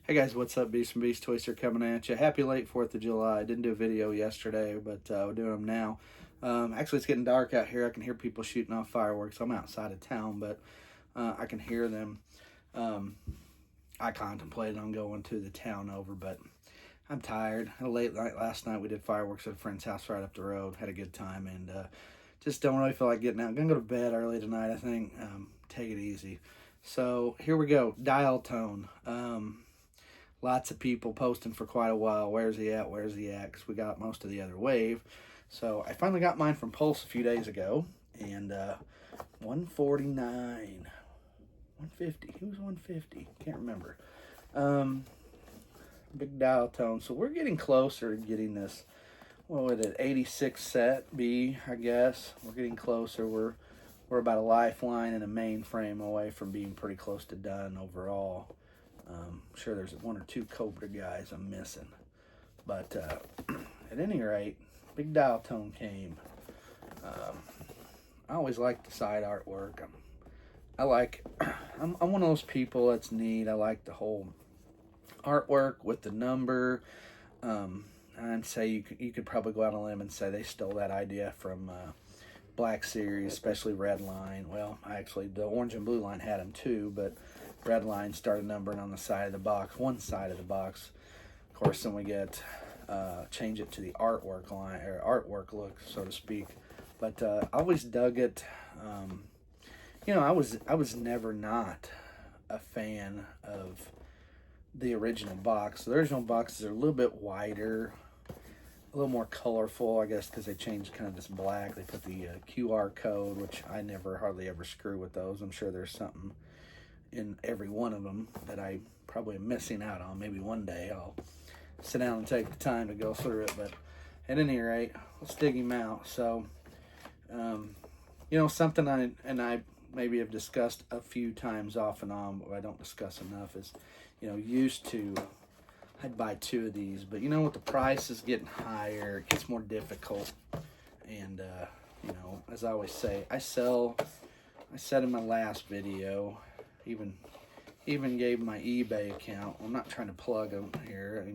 Hey guys, what's up? Beast from Beast Toys here coming at you. Happy late 4th of July. I didn't do a video yesterday, but we're doing them now. Actually, it's getting dark out here. I can hear people shooting off fireworks. I'm outside of town, but I can hear them. I contemplated on going to the town over, but I'm tired. Had a late night last night. We did fireworks at a friend's house right up the road. Had a good time, and just don't really feel like getting out. I'm going to go to bed early tonight, I think. Take it easy. So here we go. Dial tone. Lots of people posting for quite a while. Where's he at? Where's he at? Because we got most of the other wave. So I finally got mine from Pulse a few days ago. And 149. 150. Who's 150? Can't remember. Big dial tone. So we're getting closer to getting this, what was it, 86 set B, I guess. We're getting closer. We're about a lifeline and a mainframe away from being pretty close to done overall. I'm sure there's one or two Cobra guys I'm missing. But at any rate, big dial tone came. I always like the side artwork. I'm one of those people that's neat. I like the whole artwork with the number. I'd say you could probably go out on a limb and say they stole that idea from Black Series, especially Red Line. Well, actually, the Orange and Blue Line had them too, but Red Line started numbering on the side of the box, one side of the box. Of course, then we get change it to the artwork line or artwork look, so to speak. But I always dug it. I was never not a fan of the original box. The original boxes are a little bit wider, a little more colorful, I guess, because they changed kind of this black. They put the QR code, which I never hardly ever screw with those. I'm sure there's something in every one of them that I probably am missing out on. Maybe one day I'll sit down and take the time to go through it. But at any rate, let's dig him out. So, something I maybe have discussed a few times off and on, but I don't discuss enough is, used to, I'd buy two of these, but with the price is getting higher, it gets more difficult. And, as I always say, I said in my last video, even gave my eBay account. I'm not trying to plug them here,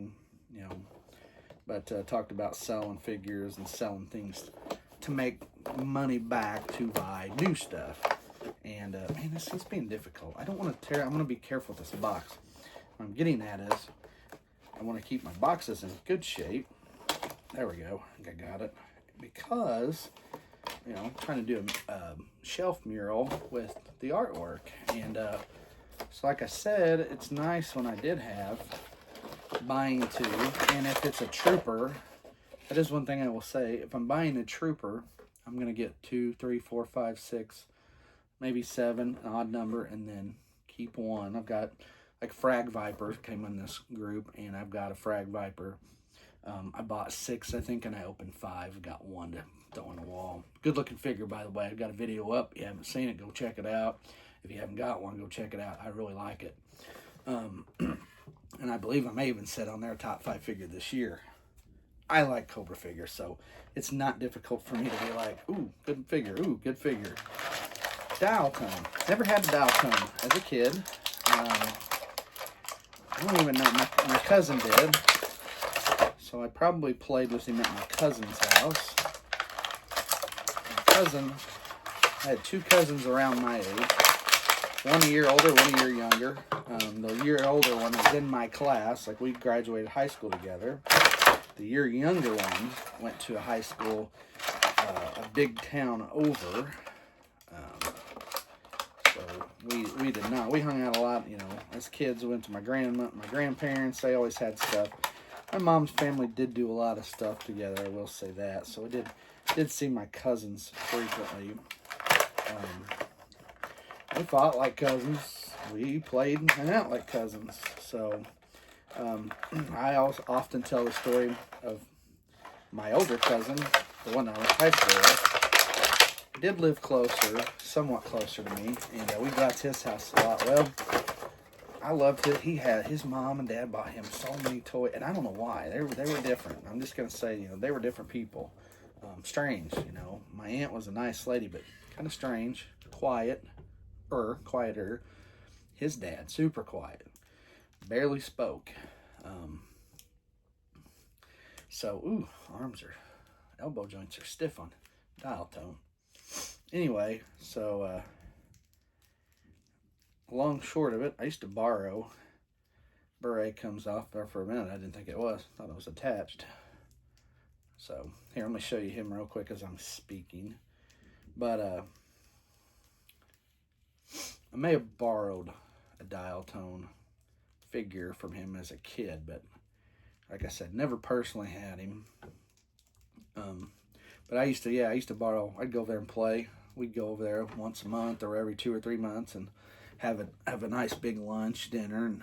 but talked about selling figures and selling things to make money back to buy new stuff. And man, it's being difficult. I don't want to tear. I'm going to be careful with this box. What I'm getting at is I want to keep my boxes in good shape. There we go. I think I got it. Because I'm trying to do a shelf mural with the artwork. And so like I said, it's nice when I did have buying two. And if it's a trooper, that is one thing I will say. If I'm buying a trooper, I'm going to get 2, 3, 4, 5, 6, maybe 7, an odd number, and then keep one. I've got like Frag Viper came in this group, and I've got a Frag Viper. I bought 6, I think, and I opened 5. I got 1 to throw on the wall. Good looking figure, by the way. I've got a video up. If you haven't seen it, go check it out. If you haven't got one, go check it out. I really like it. And I believe I may even set on their top 5 figure this year. I like Cobra figures, so it's not difficult for me to be like, ooh, good figure, ooh, good figure. Dial tone. Never had a dial tone as a kid. I don't even know. My cousin did. So I probably played with him at my cousin's house. I had 2 cousins around my age. One a year older, one a year younger. The year older one was in my class. Like, we graduated high school together. The year younger one went to a high school, a big town over. So we did not. We hung out a lot, as kids. We went to my grandparents. They always had stuff. My mom's family did do a lot of stuff together, I will say that. So I did see my cousins frequently. We fought like cousins. We played and hung out like cousins. So I also often tell the story of my older cousin, the one I went to high school with. He did live closer, somewhat closer to me, and we got to his house a lot. Well, I loved it. His mom and dad bought him so many toys, and I don't know why. They were different. I'm just gonna say, they were different people. Strange, My aunt was a nice lady, but kind of strange, quieter. His dad, super quiet. barely spoke. So, ooh, elbow joints are stiff on dial tone. Anyway, so long short of it, I used to borrow. Beret comes off there for a minute. I didn't think it was. Thought it was attached. So here, let me show you him real quick as I'm speaking. But I may have borrowed a dial tone figure from him as a kid, but like I said, never personally had him. But I used to borrow. I'd go there and play. We'd go over there once a month or every 2 or 3 months and have a nice big lunch, dinner,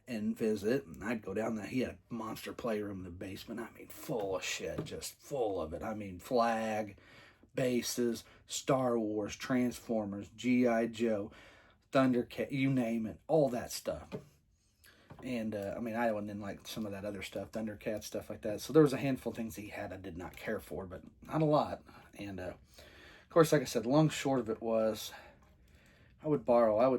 and visit. And I'd go down there. He had a monster playroom in the basement. I mean, full of shit, just full of it. I mean, Flag, bases, Star Wars, Transformers, G.I. Joe, Thundercat, you name it, all that stuff. And, I mean, I wasn't in, like, some of that other stuff, Thundercat, stuff like that. So there was a handful of things he had I did not care for, but not a lot. And, of course, like I said, the long short of it was I would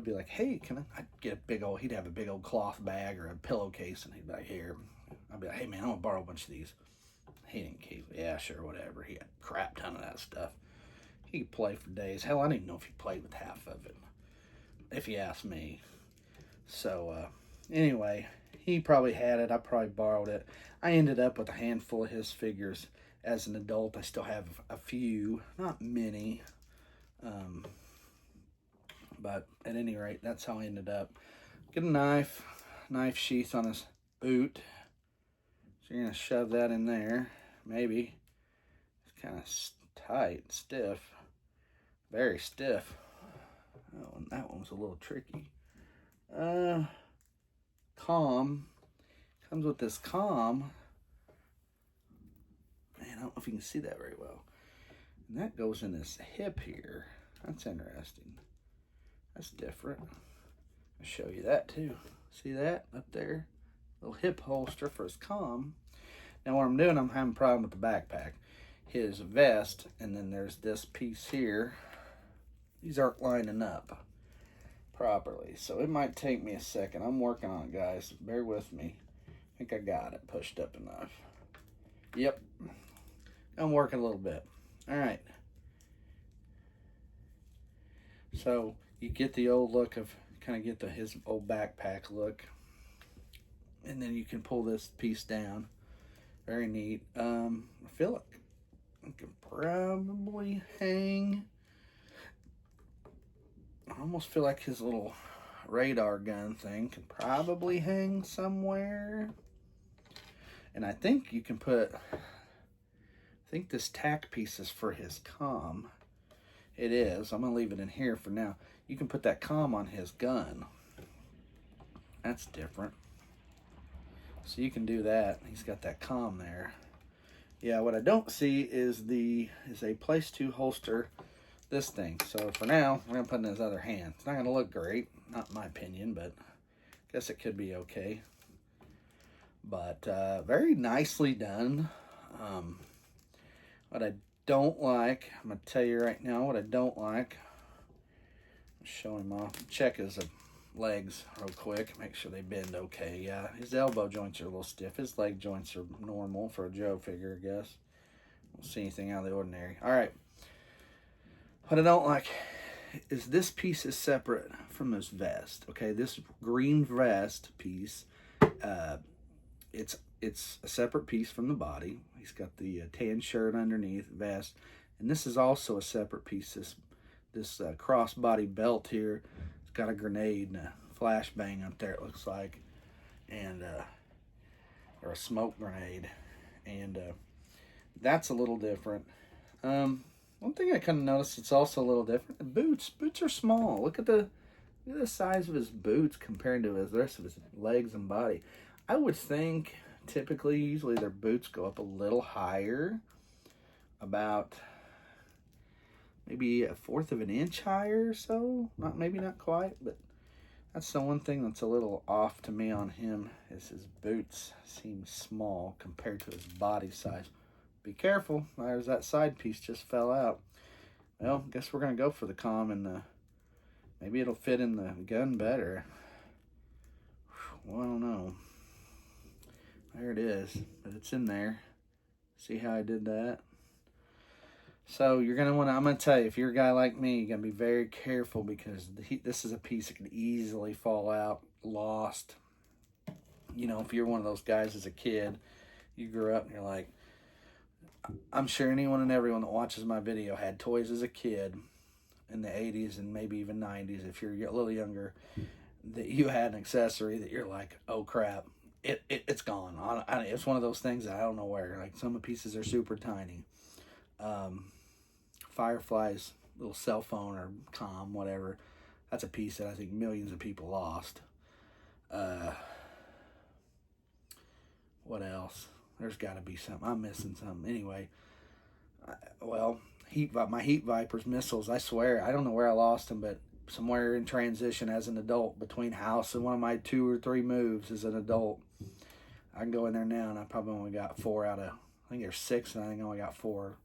be like, hey, I'd get he'd have a big old cloth bag or a pillowcase, and he'd be like, here. I'd be like, hey, man, I want to borrow a bunch of these. He didn't keep it. Yeah, sure, whatever. He had a crap ton of that stuff. He could play for days. Hell, I didn't even know if he played with half of it, if you ask me. So, anyway, he probably had it. I probably borrowed it. I ended up with a handful of his figures as an adult. I still have a few, not many. But at any rate, that's how I ended up. Get a knife sheath on his boot. So you're going to shove that in there. Maybe. It's kind of tight, stiff. Very stiff. Oh, and that one was a little tricky. Comm. Comes with this comm. Man, I don't know if you can see that very well. And that goes in this hip here. That's interesting. That's different. I'll show you that too. See that up there? Little hip holster for his comm. Now what I'm doing, I'm having a problem with the backpack. His vest, and then there's this piece here. These aren't lining up properly, so it might take me a second. I'm working on it, guys. Bear with me. I think I got it pushed up enough. Yep. I'm working a little bit. All right. So you get the old look of, kind of get his old backpack look. And then you can pull this piece down. Very neat. I feel like I can probably hang. I almost feel like his little radar gun thing can probably hang somewhere. And I think you can I think this tack piece is for his comm. It is. I'm going to leave it in here for now. You can put that comm on his gun. That's different. So you can do that. He's got that comm there. Yeah, what I don't see is a place to holster this thing. So for now, we're going to put it in his other hand. It's not going to look great, not in my opinion, but I guess it could be okay. But very nicely done. What I don't like, I'm going to tell you right now what I don't like. Show him off. Check his legs real quick. Make sure they bend okay. Yeah, his elbow joints are a little stiff. His leg joints are normal for a Joe figure, I guess. Don't see anything out of the ordinary. All right. What I don't like is this piece is separate from this vest. Okay, this green vest piece, it's a separate piece from the body. He's got the tan shirt underneath, vest, and this is also a separate piece. This crossbody belt here, it's got a grenade and a flashbang up there, it looks like, and or a smoke grenade, and that's a little different. One thing I kind of noticed, it's also a little different. The boots are small. Look at the size of his boots compared to the rest of his legs and body. I would think usually their boots go up a little higher, about maybe 1/4 of an inch higher or so. Maybe not quite, but that's the one thing that's a little off to me on him, is his boots seem small compared to his body size. Be careful, there's that side piece just fell out. Well, guess we're gonna go for the comm, and maybe it'll fit in the gun better. Well, I don't know. There it is, but it's in there. See how I did that? So you're gonna want to. I'm gonna tell you, if you're a guy like me, you're gonna be very careful because this is a piece that can easily fall out, lost. You know, if you're one of those guys as a kid, you grew up and you're like, I'm sure anyone and everyone that watches my video had toys as a kid in the 80s and maybe even 90s. If you're a little younger, that you had an accessory that you're like, oh crap, it's gone. It's one of those things that I don't know where. Like some of the pieces are super tiny. Firefly's little cell phone or comm, whatever. That's a piece that I think millions of people lost. What else? There's got to be something. I'm missing something. Anyway, my Heat Vipers missiles, I swear, I don't know where I lost them, but somewhere in transition as an adult between house and one of my 2 or 3 moves as an adult. I can go in there now and I probably only got 4 out of, I think there's 6 and I think I only got 4.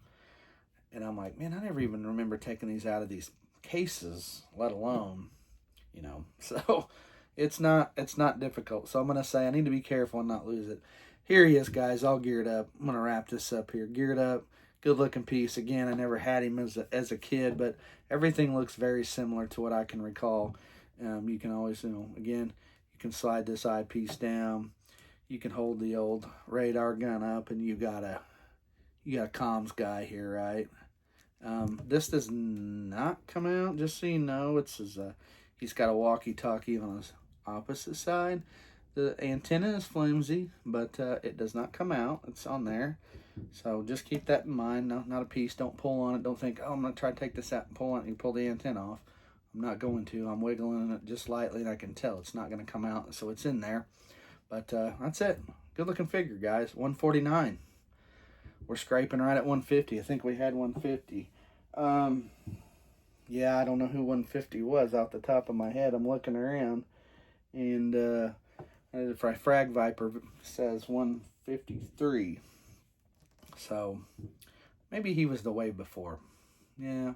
And I'm like, man, I never even remember taking these out of these cases, let alone, you know. So it's not difficult. So I'm going to say I need to be careful and not lose it. Here he is, guys, all geared up. I'm going to wrap this up here. Geared up, good-looking piece. Again, I never had him as a kid, but everything looks very similar to what I can recall. You can always, again, you can slide this eyepiece down. You can hold the old radar gun up, and you got a comms guy here, right? This does not come out, just so you know. He's got a walkie-talkie on his opposite side. The antenna is flimsy, but it does not come out. It's on there. So just keep that in mind. No, not a piece. Don't pull on it. Don't think, oh, I'm going to try to take this out and pull on it and you pull the antenna off. I'm not going to. I'm wiggling it just lightly, and I can tell it's not going to come out. So it's in there. But that's it. Good-looking figure, guys. 149. We're scraping right at 150. I think we had 150. Yeah, I don't know who 150 was off the top of my head. I'm looking around, and Frag Viper says 153. So maybe he was the wave before. Yeah,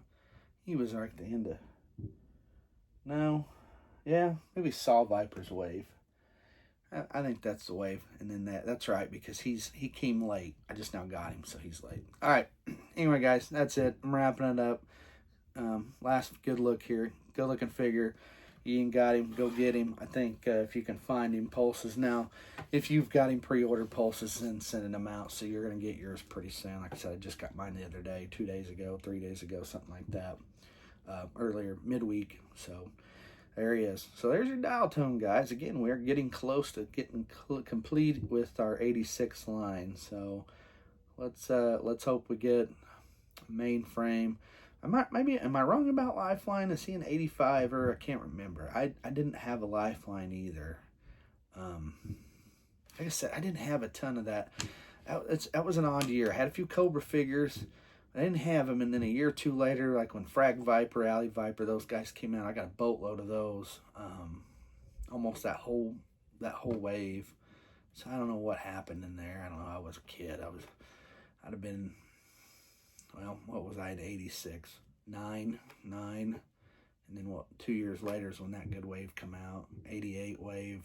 he was right at the end of. No, yeah, maybe Saw Viper's wave. I think that's the wave, and then that's right, because he came late. I just now got him, so he's late. All right. Anyway, guys, that's it. I'm wrapping it up. Last good look here. Good looking figure. You ain't got him, go get him. I think if you can find him, Pulses now. If you've got him pre-ordered, Pulses and sending them out, so you're gonna get yours pretty soon. Like I said, I just got mine the other day, 2 days ago, 3 days ago, something like that. Earlier midweek. So. There he is. So there's your dial tone, guys. Again, we're getting close to getting complete with our 86 line. So let's hope we get mainframe. Am I wrong about Lifeline? Is he an 85 or I can't remember. I didn't have a Lifeline either. Like I said, I didn't have a ton of that. That was an odd year. I had a few Cobra figures. I didn't have them, and then a year or two later, like when Frag Viper, Alley Viper, those guys came out, I got a boatload of those. Almost that whole wave. So I don't know what happened in there. I don't know. I was a kid. I'd have been, well, what was I in 86? 9. And then 2 years later is when that good wave come out. 88 wave.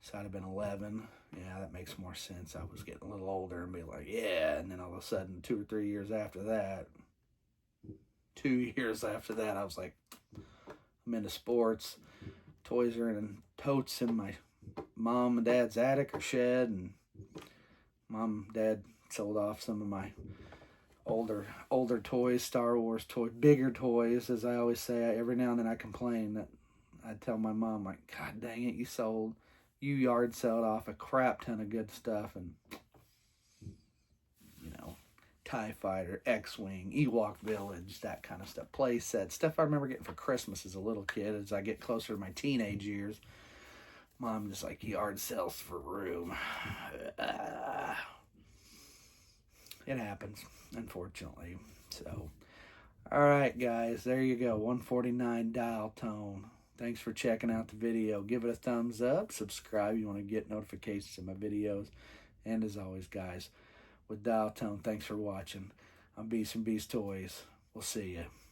So I'd have been 11. Yeah, that makes more sense. I was getting a little older and be like, yeah. And then all of a sudden, 2 or 3 years after that, 2 years after that, I was like, I'm into sports. Toys are in totes in my mom and dad's attic or shed. And mom and dad sold off some of my older toys, Star Wars toys, bigger toys, as I always say. Every now and then I complain that I tell my mom, like, God dang it, you yard sold off a crap ton of good stuff, and TIE Fighter, X-Wing, Ewok Village, that kind of stuff, play sets, stuff I remember getting for Christmas as a little kid. As I get closer to my teenage years, Mom just like, yard sales for room. It happens, unfortunately. So, all right, guys, there you go, 149 dial tone. Thanks for checking out the video. Give it a thumbs up. Subscribe. You want to get notifications of my videos. And as always, guys, with Dial Tone, thanks for watching. I'm Beast from Beast Toys. We'll see you.